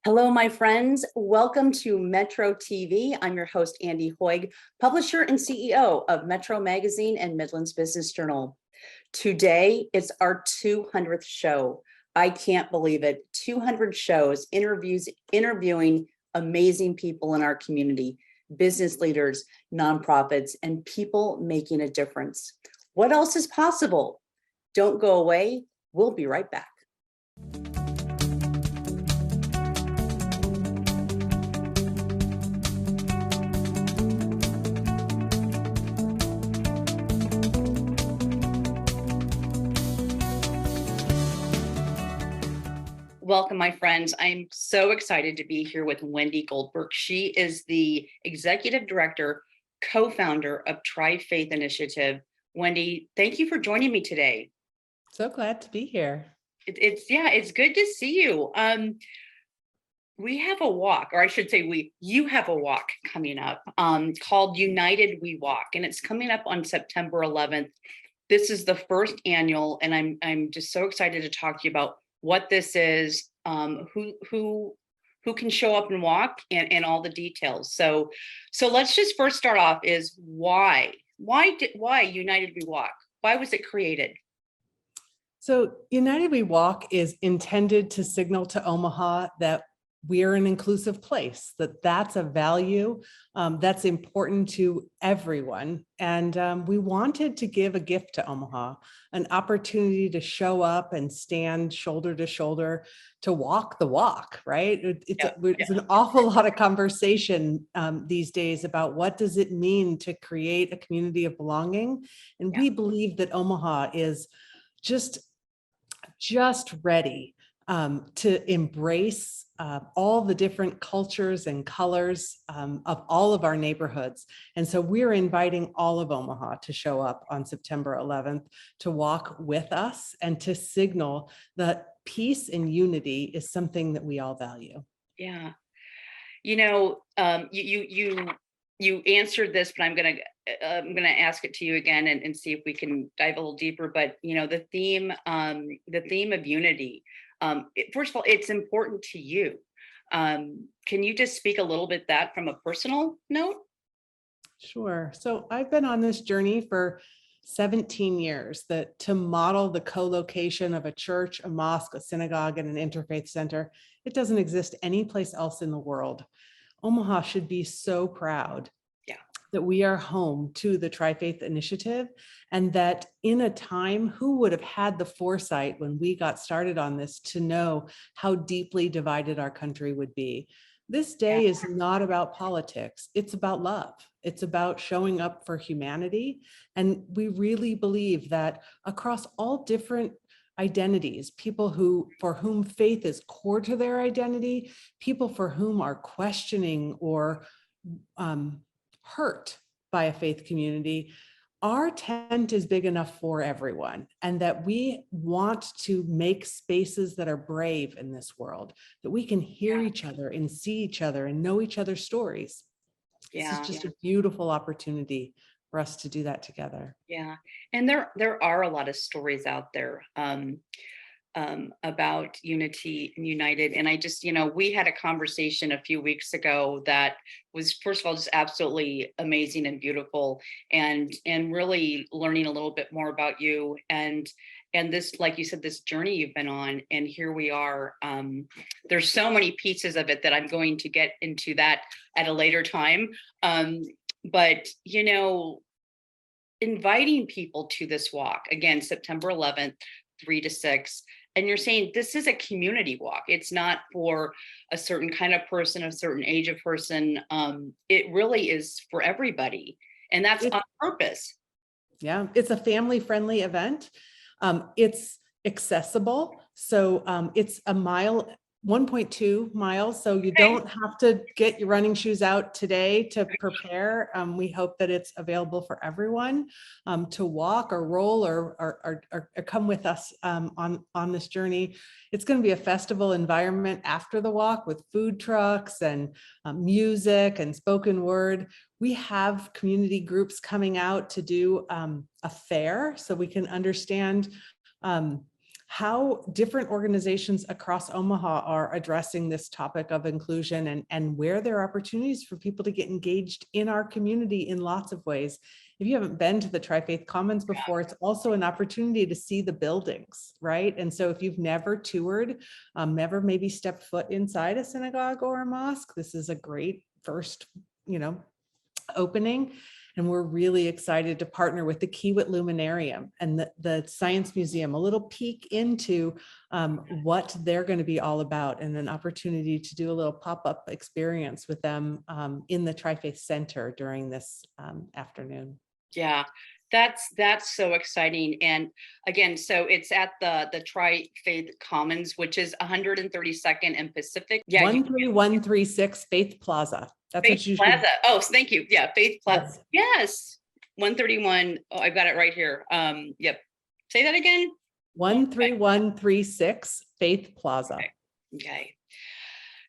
Hello, my friends. Welcome to Metro TV. I'm your host, Andy Hoig, publisher and CEO of Metro Magazine and Midlands Business Journal. Today, it's our 200th show. I can't believe it. 200 shows, interviewing amazing people in our community, business leaders, nonprofits, and people making a difference. What else is possible? Don't go away. We'll be right back. Welcome, my friends. I'm so excited to be here with Wendy Goldberg. She is the executive director, co-founder of Tri-Faith Initiative. Wendy, thank you for joining me today. So glad to be here. It's good to see you. We have a walk, or I should say you have a walk coming up called United We Walk, and it's coming up on September 11th. This is the first annual, and I'm just so excited to talk to you about what this is, who can show up and walk, and all the details. So let's just first start off is why United We Walk? Why was it created? So United We Walk is intended to signal to Omaha that we're an inclusive place, that's a value that's important to everyone. And we wanted to give a gift to Omaha, an opportunity to show up and stand shoulder to shoulder to walk the walk, right? It's an awful lot of conversation these days about what does it mean to create a community of belonging. And we believe that Omaha is just ready to embrace all the different cultures and colors of all of our neighborhoods. And so we're inviting all of Omaha to show up on September 11th to walk with us and to signal that peace and unity is something that we all value. Yeah. You answered this, but I'm gonna ask it to you again and see if we can dive a little deeper. But the theme of unity. First of all, it's important to you. Can you just speak a little bit that from a personal note? Sure. So I've been on this journey for 17 years to model the co-location of a church, a mosque, a synagogue, and an interfaith center. It doesn't exist anyplace else in the world. Omaha should be so proud that we are home to the Tri-Faith Initiative, and that in a time, who would have had the foresight when we got started on this to know how deeply divided our country would be? This day is not about politics. It's about love. It's about showing up for humanity. And we really believe that across all different identities, people for whom faith is core to their identity, people for whom are questioning or hurt by a faith community, our tent is big enough for everyone, and that we want to make spaces that are brave in this world, that we can hear each other and see each other and know each other's stories. This is just a beautiful opportunity for us to do that together. Yeah, and there are a lot of stories out there about unity and united. And I just, we had a conversation a few weeks ago that was, first of all, just absolutely amazing and beautiful, and really learning a little bit more about you and this, like you said, this journey you've been on. And here we are. There's so many pieces of it that I'm going to get into that at a later time. But inviting people to this walk again, September 11th, 3 to 6. And you're saying this is a community walk. It's not for a certain kind of person, a certain age of person. It really is for everybody. And that's on purpose. Yeah, it's a family-friendly event. It's accessible. So it's a mile, 1.2 miles. So you don't have to get your running shoes out today to prepare. We hope that it's available for everyone to walk or roll or come with us on this journey. It's going to be a festival environment after the walk with food trucks and music and spoken word. We have community groups coming out to do a fair so we can understand how different organizations across Omaha are addressing this topic of inclusion, and where there are opportunities for people to get engaged in our community in lots of ways. If you haven't been to the Tri-Faith Commons before, it's also an opportunity to see the buildings, right? And so if you've never toured, never maybe stepped foot inside a synagogue or a mosque, this is a great first, opening. And we're really excited to partner with the Kiewit Luminarium and the Science Museum, a little peek into what they're going to be all about, and an opportunity to do a little pop-up experience with them in the Tri-Faith Center during this afternoon. Yeah, that's so exciting. And again, so it's at the Tri-Faith Commons, which is 132nd and Pacific. Yeah, 13136 Faith Plaza. That's Faith what you Plaza. should. Oh, thank you. Yeah, Faith Plaza. Yes. Yes. 131. Oh, I've got it right here. Yep. Say that again. 13136 Faith Plaza. Okay.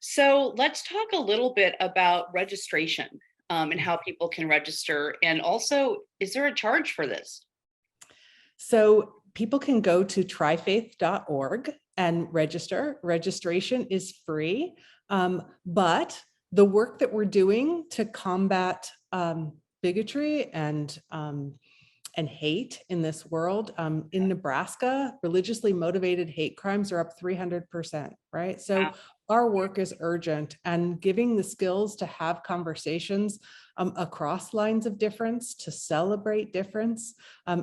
So let's talk a little bit about registration. And how people can register. And also, is there a charge for this? So people can go to trifaith.org and register. Registration is free. But the work that we're doing to combat bigotry and hate in this world, in Nebraska, religiously motivated hate crimes are up 300%, right? So wow. Our work is urgent, and giving the skills to have conversations across lines of difference, to celebrate difference,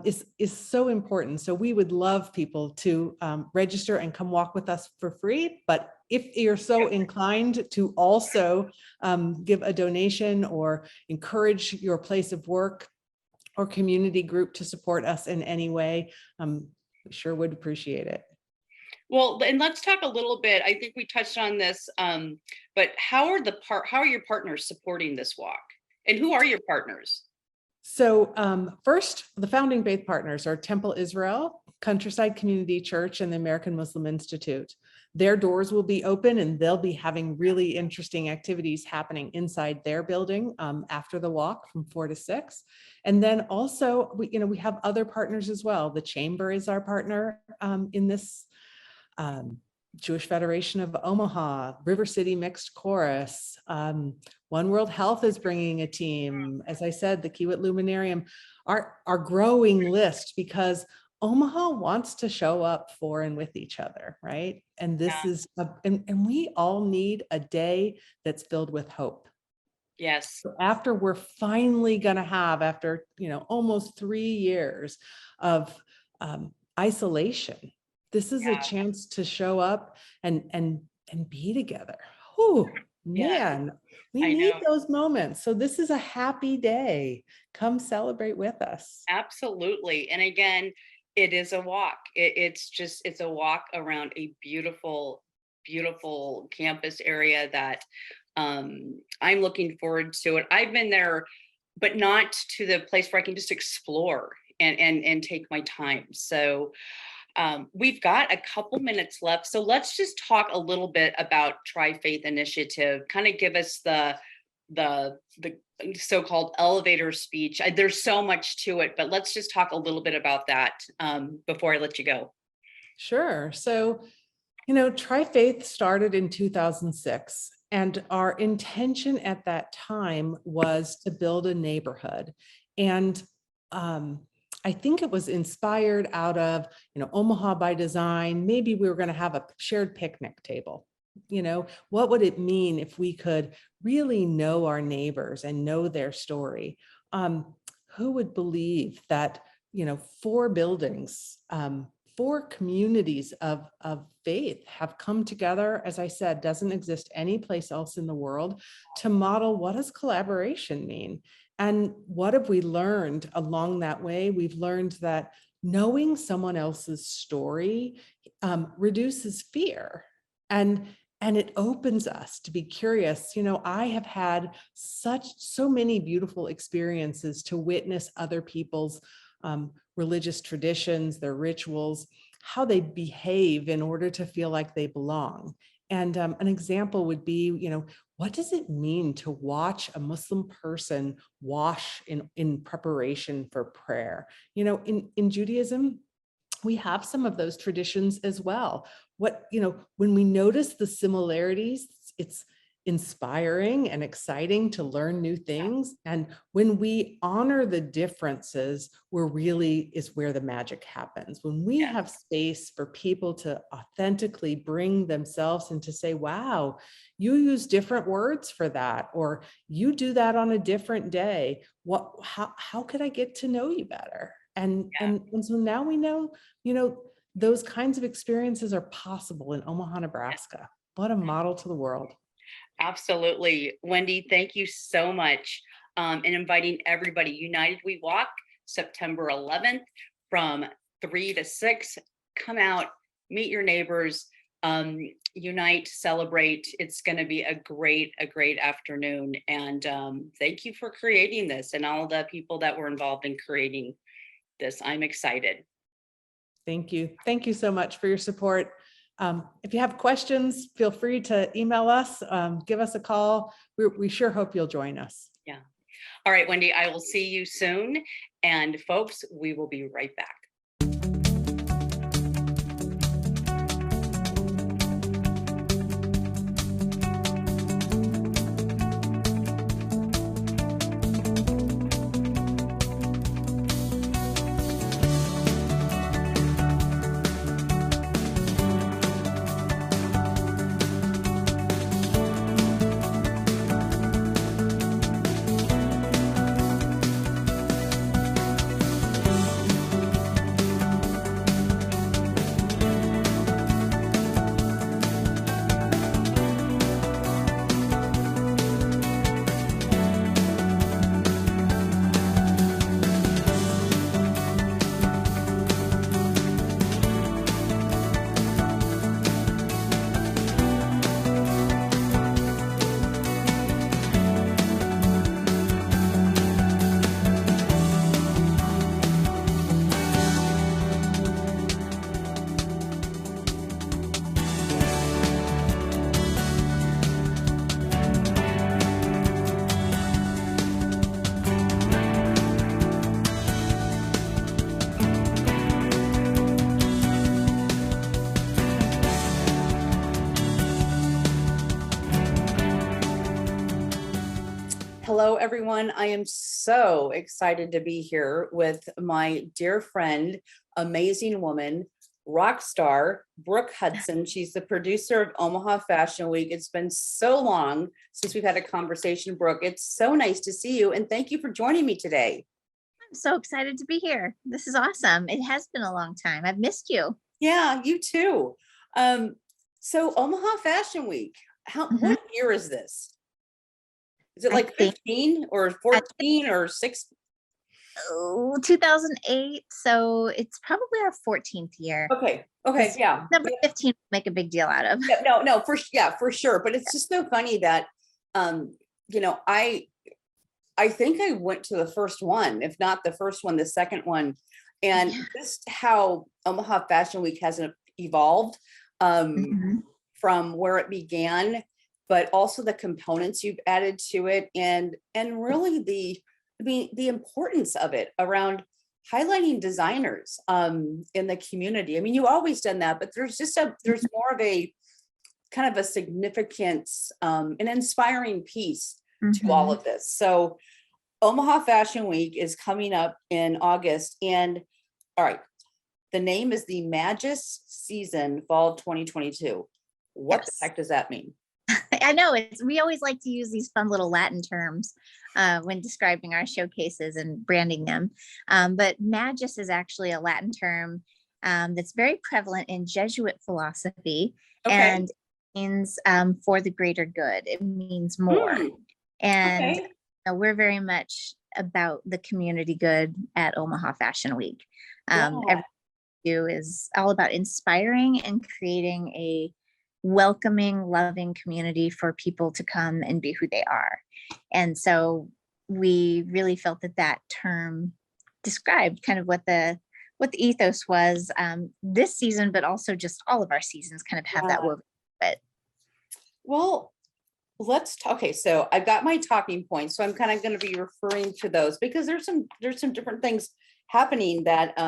is so important. So we would love people to register and come walk with us for free. But if you're so inclined to also give a donation or encourage your place of work or community group to support us in any way, we sure would appreciate it. Well, and let's talk a little bit. I think we touched on this, but how are your partners supporting this walk, and who are your partners? So first, the founding faith partners are Temple Israel, Countryside Community Church, and the American Muslim Institute. Their doors will be open, and they'll be having really interesting activities happening inside their building after the walk from 4 to 6. And then also, we have other partners as well. The Chamber is our partner in this. Jewish Federation of Omaha, River City Mixed Chorus, One World Health is bringing a team. As I said, the Kiewit Luminarium, our growing list, because Omaha wants to show up for and with each other, right? And this is, and we all need a day that's filled with hope. Yes. So after we're finally going to have, after, almost 3 years of isolation, this is a chance to show up and be together. Oh man, we need those moments. So this is a happy day. Come celebrate with us. Absolutely. And again, it is a walk. It's a walk around a beautiful, beautiful campus area that I'm looking forward to it. I've been there, but not to the place where I can just explore and take my time. So we've got a couple minutes left. So let's just talk a little bit about Tri-Faith Initiative, kind of give us the so-called elevator speech. There's so much to it, but let's just talk a little bit about that before I let you go. Sure. So, Tri-Faith started in 2006, and our intention at that time was to build a neighborhood. And I think it was inspired out of, Omaha by design. Maybe we were going to have a shared picnic table. What would it mean if we could really know our neighbors and know their story? Who would believe that, 4 buildings, 4 communities of faith have come together, as I said, doesn't exist anyplace else in the world, to model what does collaboration mean? And what have we learned along that way? We've learned that knowing someone else's story reduces fear, and it opens us to be curious. I have had so many beautiful experiences to witness other people's religious traditions, their rituals, how they behave in order to feel like they belong. And an example would be, what does it mean to watch a Muslim person wash in preparation for prayer? In Judaism, we have some of those traditions as well. When we notice the similarities, it's inspiring and exciting to learn new things. And when we honor the differences, is where the magic happens. When we have space for people to authentically bring themselves and to say, wow, you use different words for that, or you do that on a different day. How could I get to know you better? And so now we know, those kinds of experiences are possible in Omaha, Nebraska. What a model to the world. Absolutely. Wendy, thank you so much. And inviting everybody. United We Walk, September 11th from 3 to 6. Come out, meet your neighbors, unite, celebrate. It's going to be a great afternoon. And thank you for creating this and all the people that were involved in creating this. I'm excited. Thank you. Thank you so much for your support. If you have questions, feel free to email us, give us a call. We sure hope you'll join us. Yeah. All right, Wendy, I will see you soon. And folks, we will be right back. Hello, everyone. I am so excited to be here with my dear friend, amazing woman, rock star, Brooke Hudson. She's the producer of Omaha Fashion Week. It's been so long since we've had a conversation, Brooke. It's so nice to see you. And thank you for joining me today. I'm so excited to be here. This is awesome. It has been a long time. I've missed you. Yeah, you too. So Omaha Fashion Week, what year is this? Is it like 15 or 14 or 6? 2008. So it's probably our 14th year. Okay. Yeah. Number 15 make a big deal out of. No, for sure. But it's just so funny that, I think I went to the first one, if not the first one, the second one. And just how Omaha Fashion Week has evolved from where it began, but also the components you've added to it, and really the importance of it around highlighting designers in the community. I mean, you always done that, but there's more of a kind of a significance, an inspiring piece to all of this. So Omaha Fashion Week is coming up in August, and all right, the name is the Magis Season Fall 2022. What the heck does that mean? I know we always like to use these fun little Latin terms when describing our showcases and branding them. But Magis is actually a Latin term that's very prevalent in Jesuit philosophy and means for the greater good. It means more. And we're very much about the community good at Omaha Fashion Week. Everything we do is all about inspiring and creating a welcoming, loving community for people to come and be who they are. And so we really felt that term described kind of what the ethos was this season, but also just all of our seasons kind of have that woven. But well, let's talk. Okay, so I've got my talking points, so I'm kind of going to be referring to those because there's some different things happening that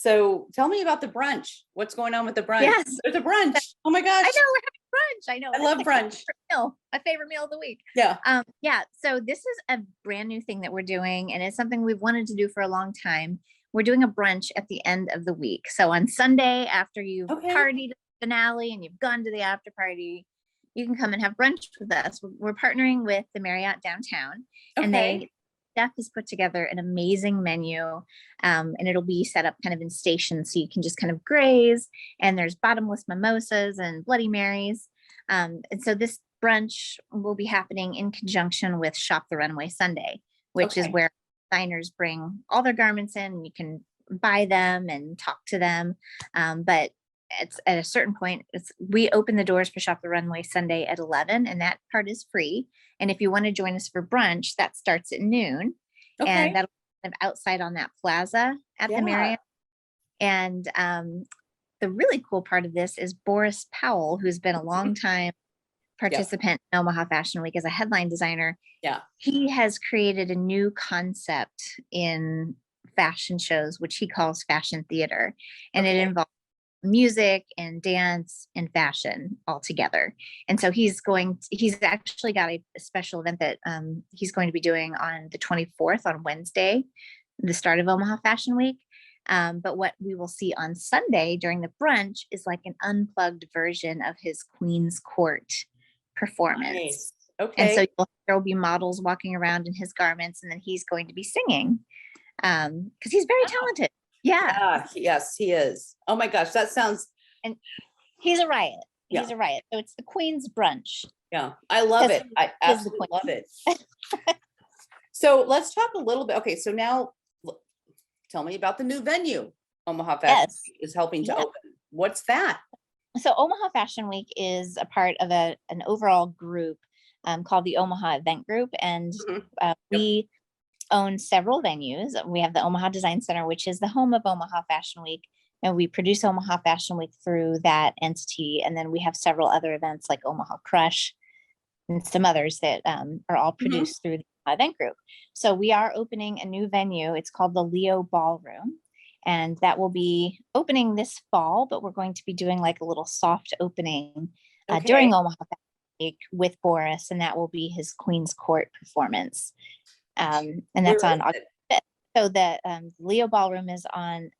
So tell me about the brunch. What's going on with the brunch? Yes. There's a brunch. Oh my gosh. I know we're having brunch. I know. I That's love like brunch. my favorite meal of the week. Yeah. Yeah. So this is a brand new thing that we're doing, and it's something we've wanted to do for a long time. We're doing a brunch at the end of the week. So on Sunday, after you've Okay. partied the finale and you've gone to the after party, you can come and have brunch with us. We're partnering with the Marriott downtown, and Steph has put together an amazing menu, and it'll be set up kind of in stations, so you can just kind of graze. And there's bottomless mimosas and Bloody Marys. And so this brunch will be happening in conjunction with Shop the Runway Sunday, which is where designers bring all their garments in, and you can buy them and talk to them. But it's at a certain point, we open the doors for Shop the Runway Sunday at 11, and that part is free. And if you want to join us for brunch, that starts at noon, and that'll be kind of outside on that plaza at the Marriott. And the really cool part of this is Boris Powell, who's been a long time participant in Omaha Fashion Week as a headline designer. Yeah. He has created a new concept in fashion shows, which he calls fashion theater. And it involves music and dance and fashion all together. And so he's actually got a special event that he's going to be doing on the 24th on Wednesday, the start of Omaha Fashion Week. But what we will see on Sunday during the brunch is like an unplugged version of his Queen's Court performance. Nice. And so there will be models walking around in his garments, and then he's going to be singing because he's very talented. Yeah. Yes, he is. Oh my gosh, that sounds. And he's a riot. He's a riot. So it's the Queen's Brunch. Yeah, I love it. I absolutely love it. So let's talk a little bit. Okay, so now tell me about the new venue Omaha Fashion Week is helping to open. What's that? So Omaha Fashion Week is a part of an overall group called the Omaha Event Group. And we own several venues. We have the Omaha Design Center, which is the home of Omaha Fashion Week. And we produce Omaha Fashion Week through that entity. And then we have several other events like Omaha Crush and some others that are all produced through the event group. So we are opening a new venue. It's called the Leo Ballroom. And that will be opening this fall, but we're going to be doing like a little soft opening during Omaha Fashion Week with Boris. And that will be his Queen's Court performance. And that's on August 5th. So the Leo Ballroom is on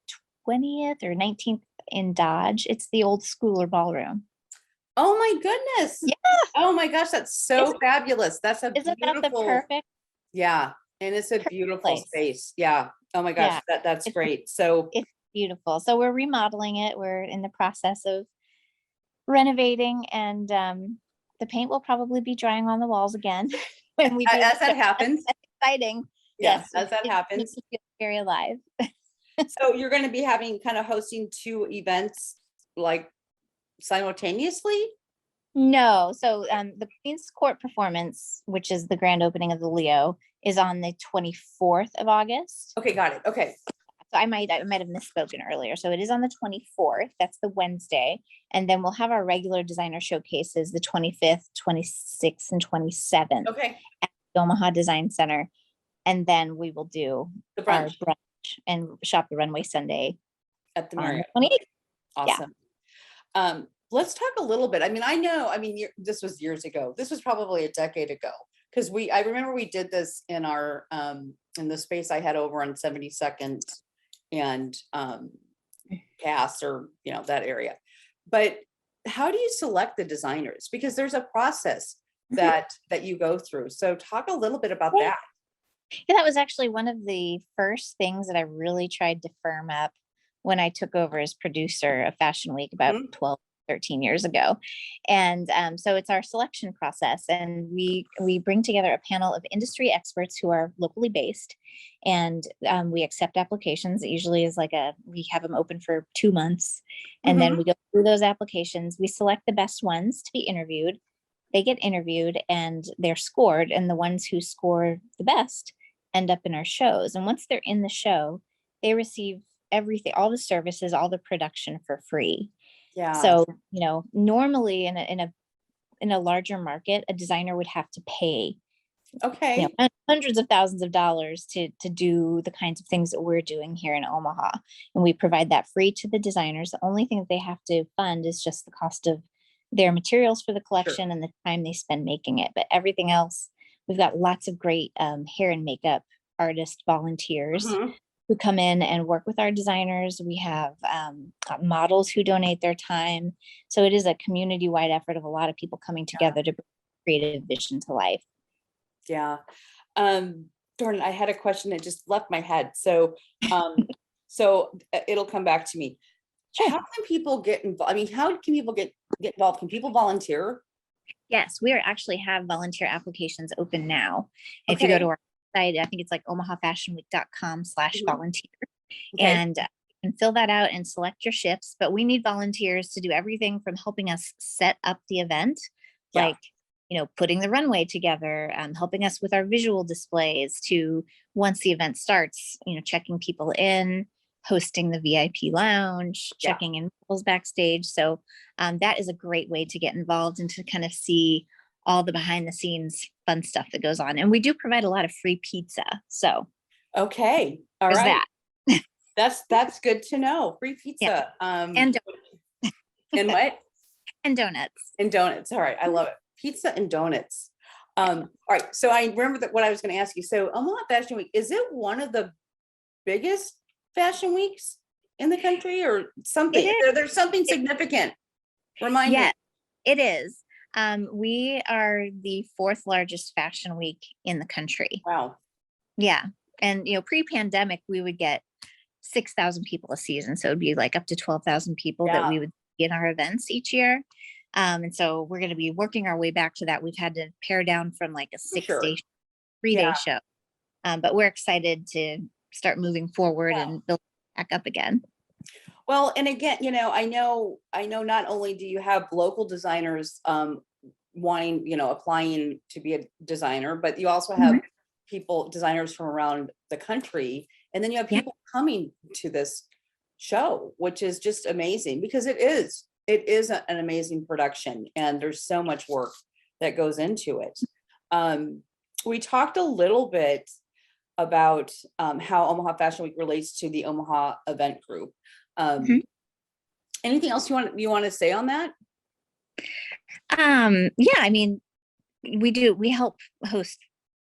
20th or 19th in Dodge. It's the old Schooler Ballroom. Oh my goodness. Yeah. Oh my gosh, that's so fabulous. That's a Isn't beautiful. that the perfect? Yeah. And it's a beautiful place. space. Yeah. Oh my gosh, that's great. So it's beautiful. So we're remodeling it. We're in the process of renovating, and the paint will probably be drying on the walls again when we do as that happens. That's exciting. Yes, as that happens. Makes you feel very alive. So you're going to be hosting two events like simultaneously? No. So the Queen's Court performance, which is the grand opening of the Leo, is on the 24th of August. Okay, got it. Okay. So I might have misspoken earlier. So it is on the 24th. That's the Wednesday. And then we'll have our regular designer showcases the 25th, 26th, and 27th at the Omaha Design Center. And then we will do the brunch. Our brunch and Shop the Runway Sunday at the Marriott. 28th. Awesome. Yeah. Let's talk a little bit. This was years ago. This was probably a decade ago. Because I remember we did this in our in the space I had over on 72nd and Cass, or that area. But how do you select the designers? Because there's a process that you go through. So talk a little bit about that. Yeah, that was actually one of the first things that I really tried to firm up when I took over as producer of Fashion Week about 13 years ago. And so it's our selection process, and we bring together a panel of industry experts who are locally based, and we accept applications. It usually is we have them open for 2 months, and then we go through those applications. We select the best ones to be interviewed. They get interviewed and they're scored, and the ones who score the best end up in our shows. And once they're in the show, they receive everything, all the services, all the production for free. Yeah. So, normally in a larger market, a designer would have to pay Okay. Hundreds of thousands of dollars to do the kinds of things that we're doing here in Omaha. And we provide that free to the designers. The only thing that they have to fund is just the cost of their materials for the collection and the time they spend making it. But everything else, we've got lots of great hair and makeup artist volunteers Mhm. who come in and work with our designers. We have models who donate their time. So it is a community-wide effort of a lot of people coming together to bring creative vision to life. Yeah. Darn it, I had a question that just left my head. So, it'll come back to me. Sure. How can people get involved? I mean, how can people get involved? Can people volunteer? Yes, we actually have volunteer applications open now. If you go to our site, I think it's like omahafashionweek.com/volunteer. Okay. And you can fill that out and select your shifts. But we need volunteers to do everything from helping us set up the event, Yeah. like, putting the runway together, helping us with our visual displays, to once the event starts, checking people in, hosting the VIP lounge, Yeah. checking in people's backstage. So that is a great way to get involved and to kind of see all the behind the scenes fun stuff that goes on. And we do provide a lot of free pizza. So Okay. All there's right. that. That's good to know. Free pizza. Yeah. And and what? And donuts. And donuts. All right. I love it. Pizza and donuts. All right. So I remember that what I was going to ask you. So Omaha Fashion Week, is it one of the biggest fashion weeks in the country or something? There's something significant. Remind me. It is. We are the 4th largest fashion week in the country. Wow. Yeah. And, pre-pandemic, we would get 6,000 people a season. So it'd be like up to 12,000 people that we would see in our events each year. And so we're going to be working our way back to that. We've had to pare down from like a 6-day, 3-day show. But we're excited to start moving forward and build back up again. Well, and again, I know not only do you have local designers wanting, applying to be a designer, but you also have designers from around the country. And then you have people coming to this show, which is just amazing because it is an amazing production and there's so much work that goes into it. We talked a little bit about how Omaha Fashion Week relates to the Omaha event group. Anything else you want to say on that? Yeah, I mean, we help host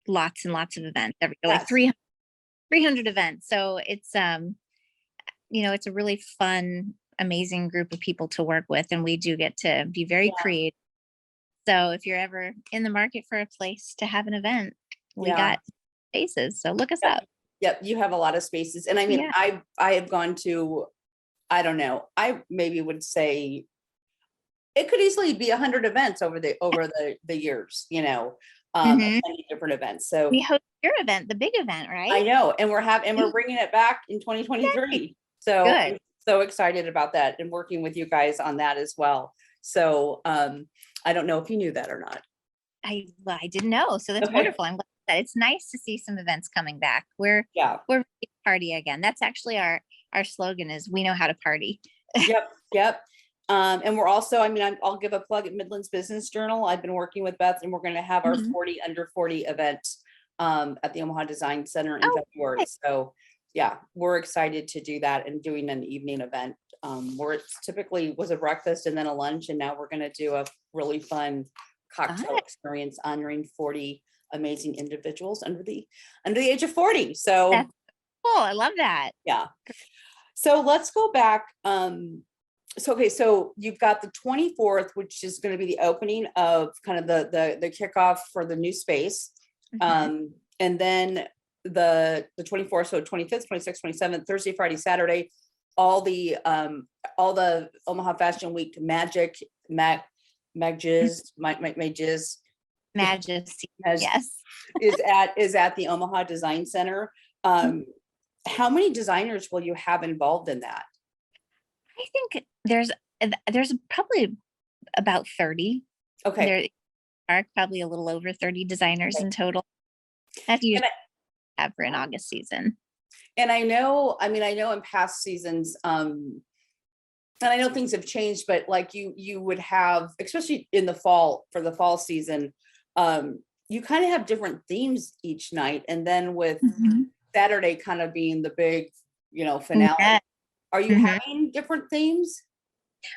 lots and lots of events every year, like 300 events. So it's it's a really fun, amazing group of people to work with, and we do get to be very creative. So if you're ever in the market for a place to have an event, we got spaces. So look us up. Yep, you have a lot of spaces. And I mean, I have gone to, I don't know, I maybe would say it could easily be 100 events over the years, many different events. So we host your event, the big event, right? I know, and we're bringing it back in 2023. So I'm so excited about that and working with you guys on that as well. So I don't know if you knew that or not. I didn't know. So that's wonderful. I'm glad that it's nice to see some events coming back. We're ready to party again. That's actually our slogan is we know how to party. Yep. And we're also, I'll give a plug at Midlands Business Journal. I've been working with Beth and we're going to have our 40 under 40 event at the Omaha Design Center in February. So yeah, we're excited to do that and doing an evening event where it's typically was a breakfast and then a lunch. And now we're going to do a really fun cocktail experience honoring 40 amazing individuals under the age of 40. So that's cool. I love that. Yeah. So let's go back. So you've got the 24th, which is going to be the opening of kind of the kickoff for the new space. And then the 24th, so 25th, 26th, 27th, Thursday, Friday, Saturday, all the Omaha Fashion Week magic, is at the Omaha Design Center. How many designers will you have involved in that? I think there's probably about 30. Okay. There are probably a little over 30 designers in total. That's usually have for an August season. And I know in past seasons, and I know things have changed, but like you would have, especially in the fall for the fall season, you kind of have different themes each night, and then with Mhm. Saturday kind of being the big, finale. Yeah. Are you Mhm. having different themes?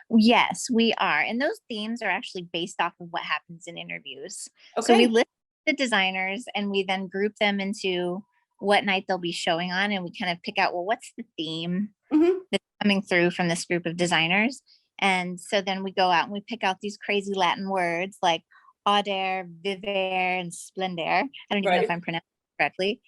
Yes, we are. And those themes are actually based off of what happens in interviews. So we Okay. list the designers and we then group them into what night they'll be showing on. And we kind of pick out, well, what's the theme Hmm. that's coming through from this group of designers? And so then we go out and we pick out these crazy Latin words like audaire, vivere, and splendere. I don't even know if Right. I'm pronouncing it correctly.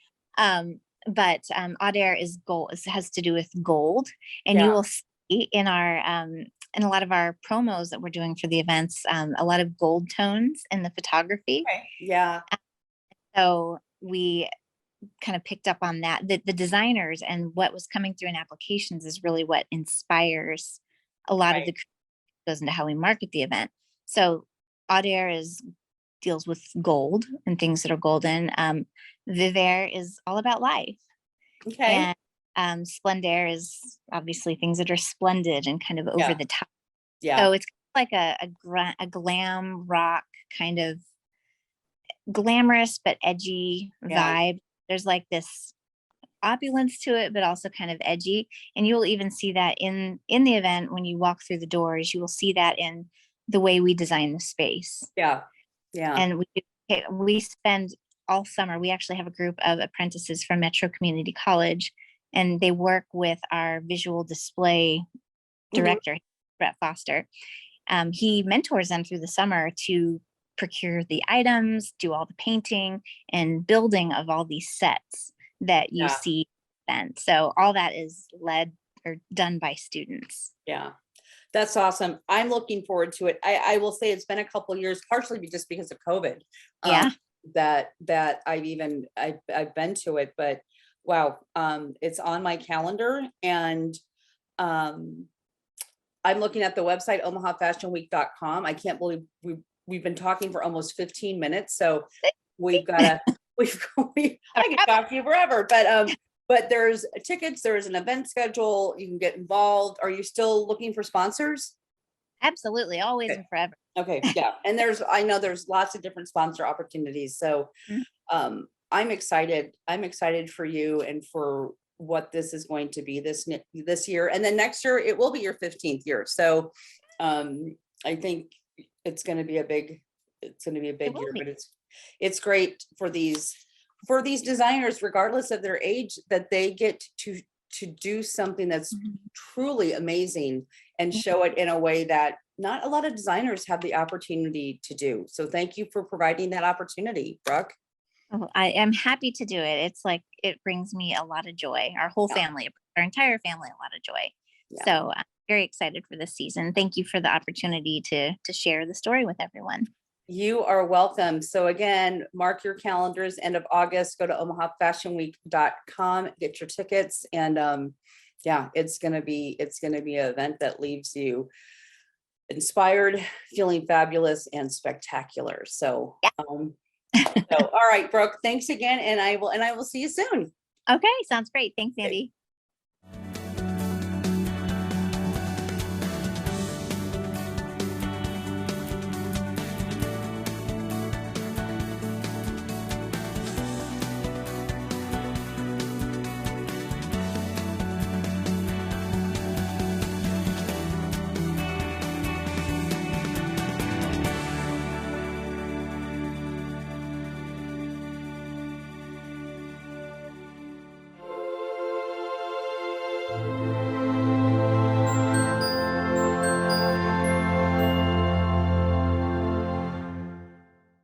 But audaire is gold, has to do with gold. And you Yeah. will see in our in a lot of our promos that we're doing for the events, a lot of gold tones in the photography. Okay. Yeah. So we kind of picked up on that. The designers and what was coming through in applications is really what inspires a lot of Right. the goes into how we market the event. So Audaire deals with gold and things that are golden. Vivere is all about life. Okay. And Splendor is obviously things that are splendid and kind of over Yeah. the top. Yeah. So it's like a glam rock kind of glamorous but edgy Yeah. vibe. There's like this opulence to it, but also kind of edgy. And you will even see that in the event when you walk through the doors. You will see that in the way we design the space. Yeah. Yeah. And we spend all summer. We actually have a group of apprentices from Metro Community College, and they work with our visual display director, Brett Foster. He mentors them through the summer to procure the items, do all the painting and building of all these sets that you Yeah. see then. So all that is led or done by students. Yeah. That's awesome. I'm looking forward to it. I will say it's been a couple of years, partially just because of COVID. Yeah. That I've been to it, but wow, it's on my calendar, and I'm looking at the website omahafashionweek.com. I can't believe we've been talking for almost 15 minutes, so we've got to I could talk to you forever, but there's tickets, there's an event schedule, you can get involved. Are you still looking for sponsors? Absolutely. Always Okay. and forever. Okay, yeah. And I know there's lots of different sponsor opportunities. So Mhm. I'm excited. I'm excited for you and for what this is going to be this year. And then next year it will be your 15th year. So I think it's going to be a big year, be. but it's great for these designers, regardless of their age, that they get to do something that's truly amazing and show it in a way that not a lot of designers have the opportunity to do. So thank you for providing that opportunity, Brooke. Oh, I am happy to do it. It's like it brings me a lot of joy. Our whole family, our entire family, a lot of joy. Yeah. So I'm very excited for this season. Thank you for the opportunity to share the story with everyone. You are welcome. So again, mark your calendars, end of August, go to omahafashionweek.com, get your tickets. And yeah, it's gonna be an event that leaves you inspired, feeling fabulous and spectacular. So Yeah. So all right, Brooke, thanks again. And I will see you soon. Okay, sounds great. Thanks, Andy.